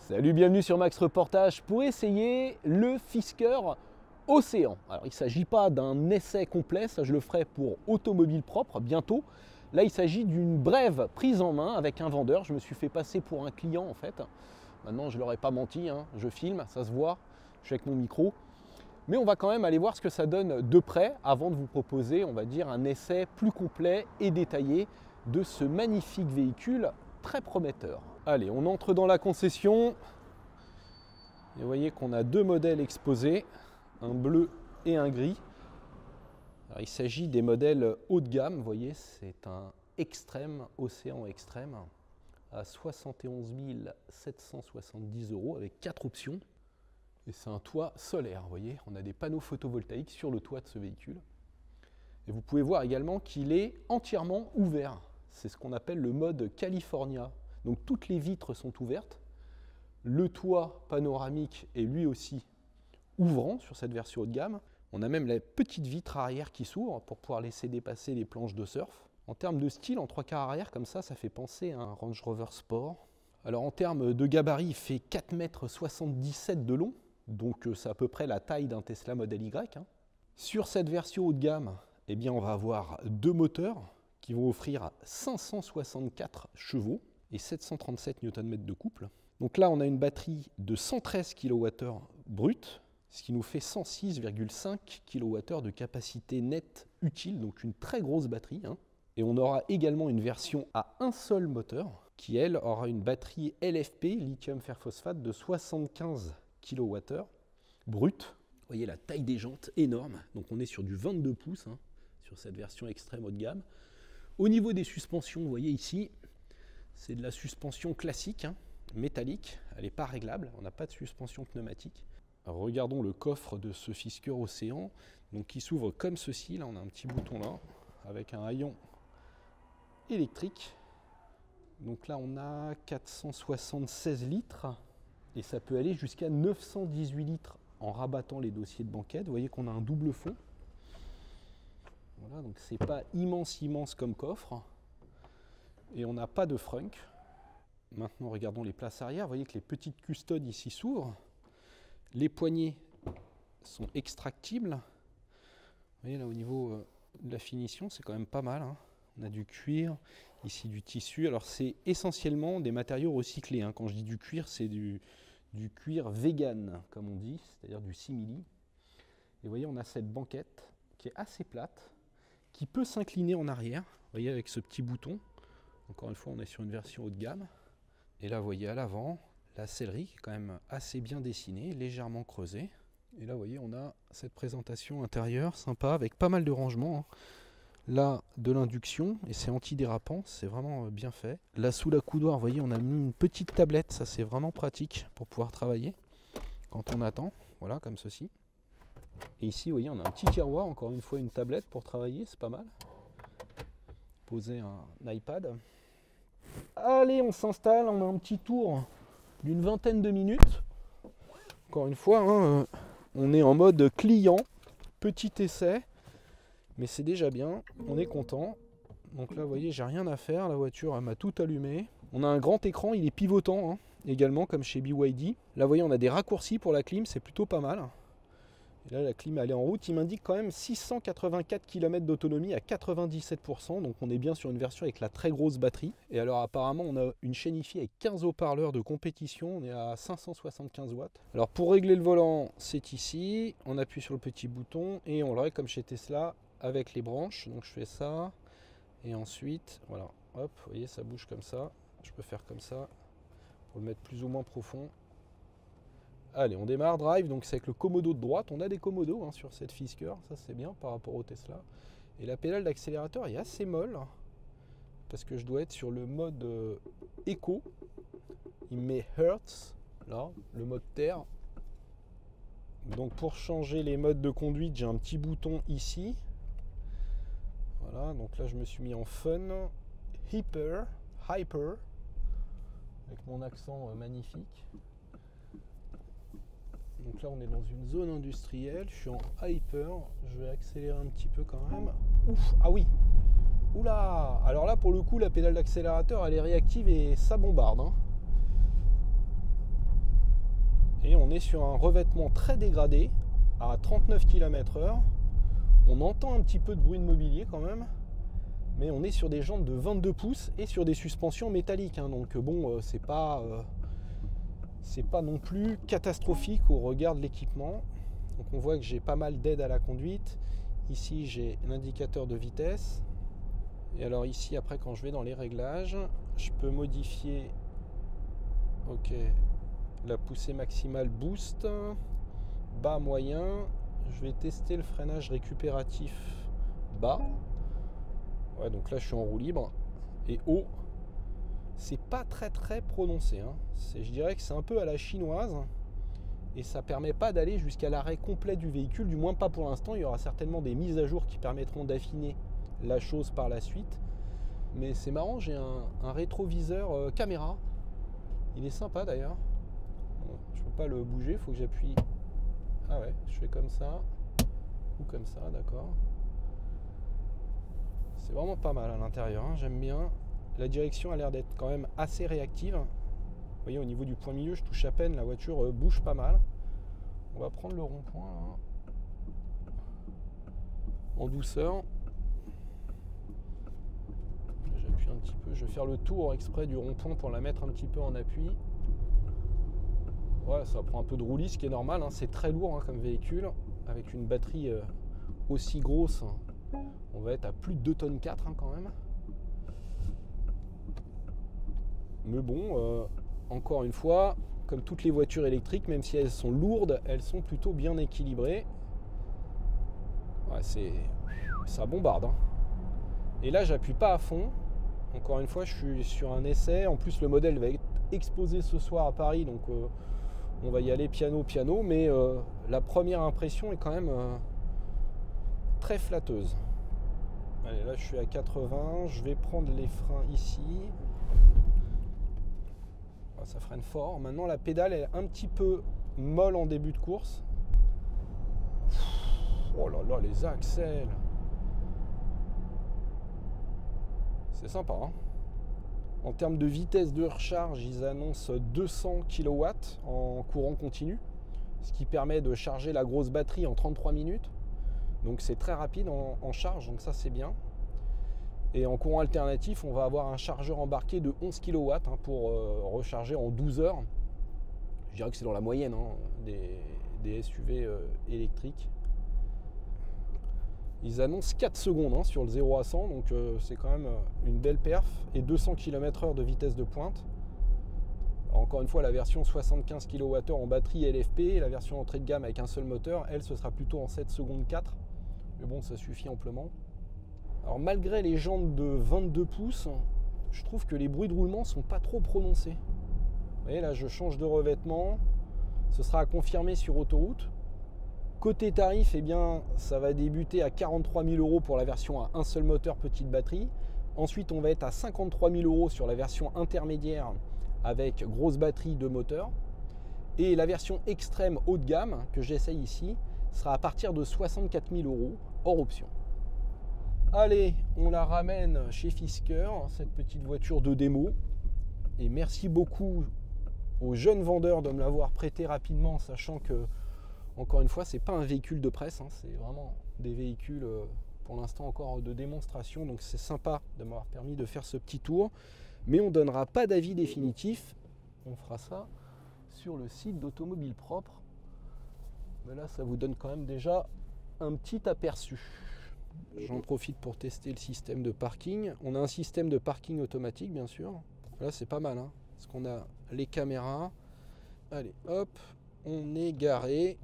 Salut, bienvenue sur Max Reportage pour essayer le Fisker Océan. Alors il ne s'agit pas d'un essai complet, ça je le ferai pour Automobile Propre bientôt. Là il s'agit d'une brève prise en main avec un vendeur. Je me suis fait passer pour un client en fait. Maintenant je ne leur ai pas menti, hein. Je filme, ça se voit, je suis avec mon micro. Mais on va quand même aller voir ce que ça donne de près avant de vous proposer, on va dire, un essai plus complet et détaillé de ce magnifique véhicule très prometteur. Allez, on entre dans la concession. Et vous voyez qu'on a deux modèles exposés, un bleu et un gris. Alors, il s'agit des modèles haut de gamme, vous voyez, c'est un Extreme, Océan Extreme, à 71 770 € avec 4 options. Et c'est un toit solaire, vous voyez, on a des panneaux photovoltaïques sur le toit de ce véhicule. Et vous pouvez voir également qu'il est entièrement ouvert. C'est ce qu'on appelle le mode California. Donc toutes les vitres sont ouvertes. Le toit panoramique est lui aussi ouvrant sur cette version haut de gamme. On a même la petite vitre arrière qui s'ouvre pour pouvoir laisser dépasser les planches de surf. En termes de style, en 3/4 arrière, comme ça fait penser à un Range Rover Sport. Alors en termes de gabarit, il fait 4,77 m de long. Donc c'est à peu près la taille d'un Tesla Model Y. Sur cette version haut de gamme, eh bien, on va avoir deux moteurs qui vont offrir 564 chevaux et 737 Nm de couple. Donc là, on a une batterie de 113 kWh brut, ce qui nous fait 106,5 kWh de capacité nette utile, donc une très grosse batterie. Et on aura également une version à un seul moteur, qui elle aura une batterie LFP, lithium fer phosphate, de 75 kWh brut. Vous voyez la taille des jantes énorme, donc on est sur du 22 pouces sur cette version extrême haut de gamme. Au niveau des suspensions, vous voyez ici, c'est de la suspension classique, métallique, elle n'est pas réglable, on n'a pas de suspension pneumatique. Alors regardons le coffre de ce Fisker Océan, donc qui s'ouvre comme ceci. Là on a un petit bouton là, avec un haillon électrique. Donc là on a 476 litres, et ça peut aller jusqu'à 918 litres en rabattant les dossiers de banquette. Vous voyez qu'on a un double fond. Voilà, donc c'est pas immense comme coffre. Et on n'a pas de frunk. Maintenant regardons les places arrière. Vous voyez que les petites custodes ici s'ouvrent. Les poignées sont extractibles. Vous voyez là au niveau de la finition, c'est quand même pas mal. On a du cuir, ici du tissu. Alors c'est essentiellement des matériaux recyclés. Quand je dis du cuir, c'est du cuir vegan, comme on dit, c'est-à-dire du simili. Et vous voyez, on a cette banquette qui est assez plate, qui peut s'incliner en arrière. Vous voyez, avec ce petit bouton. Encore une fois, on est sur une version haut de gamme. Et là, vous voyez à l'avant, la sellerie qui est quand même assez bien dessinée, légèrement creusée. Et là, vous voyez, on a cette présentation intérieure sympa, avec pas mal de rangements. Là, de l'induction, et c'est antidérapant, c'est vraiment bien fait. Là, sous la coudoir, vous voyez, on a mis une petite tablette, ça c'est vraiment pratique pour pouvoir travailler quand on attend, voilà, comme ceci. Et ici, vous voyez, on a un petit tiroir, encore une fois, une tablette pour travailler, c'est pas mal. Poser un iPad. Allez, on s'installe, on a un petit tour d'une vingtaine de minutes. Encore une fois, on est en mode client, petit essai. Mais c'est déjà bien, on est content. Donc là, vous voyez, j'ai rien à faire. La voiture, elle m'a tout allumé. On a un grand écran, il est pivotant également, comme chez BYD. Là, vous voyez, on a des raccourcis pour la clim, c'est plutôt pas mal. Et là, la clim, elle est en route. Il m'indique quand même 684 km d'autonomie à 97%. Donc on est bien sur une version avec la très grosse batterie. Et alors, apparemment, on a une chaîne hi-fi avec 15 haut-parleurs de compétition. On est à 575 watts. Alors, pour régler le volant, c'est ici. On appuie sur le petit bouton et on le règle comme chez Tesla, avec les branches. Donc je fais ça et ensuite voilà, hop, vous voyez, ça bouge comme ça. Je peux faire comme ça pour le mettre plus ou moins profond. Allez, on démarre, drive. Donc c'est avec le commodo de droite. On a des commodos sur cette Fisker, ça c'est bien par rapport au Tesla. Et la pédale d'accélérateur est assez molle parce que je dois être sur le mode éco. Il met Hertz là, le mode terre. Donc pour changer les modes de conduite, j'ai un petit bouton ici. Voilà, donc là je me suis mis en fun, hyper, avec mon accent magnifique. Donc là on est dans une zone industrielle, je suis en hyper, je vais accélérer un petit peu quand même. Ouf, ah oui, oula, alors là pour le coup la pédale d'accélérateur elle est réactive et ça bombarde. Et on est sur un revêtement très dégradé à 39 km/h. On entend un petit peu de bruit de mobilier quand même, mais on est sur des jantes de 22 pouces et sur des suspensions métalliques, hein. Donc bon, c'est pas non plus catastrophique au regard de l'équipement. Donc on voit que j'ai pas mal d'aide à la conduite. Ici j'ai l'indicateur de vitesse. Et alors ici, après, quand je vais dans les réglages, je peux modifier la poussée maximale boost, bas, moyen. Je vais tester le freinage récupératif bas. Ouais, donc là je suis en roue libre. Et haut, c'est pas très prononcé, hein. Je dirais que c'est un peu à la chinoise. Et ça permet pas d'aller jusqu'à l'arrêt complet du véhicule, du moins pas pour l'instant. Il y aura certainement des mises à jour qui permettront d'affiner la chose par la suite. Mais c'est marrant, j'ai un rétroviseur caméra. Il est sympa d'ailleurs. Bon, je peux pas le bouger, il faut que j'appuie. Ah ouais, je fais comme ça ou comme ça, d'accord. C'est vraiment pas mal à l'intérieur, hein, j'aime bien. La direction a l'air d'être quand même assez réactive. Vous voyez, au niveau du point milieu, je touche à peine, la voiture bouge pas mal. On va prendre le rond-point hein, en douceur. J'appuie un petit peu, je vais faire le tour exprès du rond-point pour la mettre un petit peu en appui. Ouais, ça prend un peu de roulis, ce qui est normal, hein. C'est très lourd hein, comme véhicule. Avec une batterie aussi grosse, on va être à plus de 2 tonnes 4 hein, quand même. Mais bon, encore une fois, comme toutes les voitures électriques, même si elles sont lourdes, elles sont plutôt bien équilibrées. Ouais, ça bombarde, hein. Et là, j'appuie pas à fond. Encore une fois, je suis sur un essai. En plus, le modèle va être exposé ce soir à Paris, donc on va y aller piano. Mais la première impression est quand même très flatteuse. Allez, là, je suis à 80. Je vais prendre les freins ici. Ça freine fort. Maintenant, la pédale est un petit peu molle en début de course. Oh là là, les axles. C'est sympa, hein. En termes de vitesse de recharge, ils annoncent 200 kW en courant continu, ce qui permet de charger la grosse batterie en 33 minutes. Donc c'est très rapide en charge, donc ça c'est bien. Et en courant alternatif, on va avoir un chargeur embarqué de 11 kW hein, pour recharger en 12 heures. Je dirais que c'est dans la moyenne hein, des SUV électriques. Ils annoncent 4 secondes hein, sur le 0 à 100, donc c'est quand même une belle perf. Et 200 km/h de vitesse de pointe. Alors, encore une fois, la version 75 kWh en batterie LFP, et la version entrée de gamme avec un seul moteur, elle, ce sera plutôt en 7 secondes 4. Mais bon, ça suffit amplement. Alors malgré les jantes de 22 pouces, je trouve que les bruits de roulement sont pas trop prononcés. Vous voyez, là, je change de revêtement. Ce sera à confirmer sur autoroute. Côté tarif, eh bien, ça va débuter à 43 000 € pour la version à un seul moteur, petite batterie. Ensuite, on va être à 53 000 € sur la version intermédiaire avec grosse batterie de moteur. Et la version extrême haut de gamme, que j'essaye ici, sera à partir de 64 000 € hors option. Allez, on la ramène chez Fisker, cette petite voiture de démo. Et merci beaucoup aux jeunes vendeurs de me l'avoir prêté rapidement, sachant que, encore une fois, c'est pas un véhicule de presse, hein, c'est vraiment des véhicules pour l'instant encore de démonstration. Donc c'est sympa de m'avoir permis de faire ce petit tour. Mais on ne donnera pas d'avis définitif. On fera ça sur le site d'Automobile Propre. Mais là, ça vous donne quand même déjà un petit aperçu. J'en profite pour tester le système de parking. On a un système de parking automatique, bien sûr. Là, c'est pas mal, hein, parce qu'on a les caméras. Allez, hop, on est garé.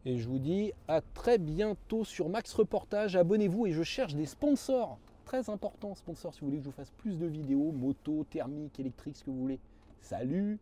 Et je vous dis à très bientôt sur Max Reportage. Abonnez-vous et je cherche des sponsors. Très important, sponsors, si vous voulez que je vous fasse plus de vidéos, moto, thermique, électrique, ce que vous voulez. Salut!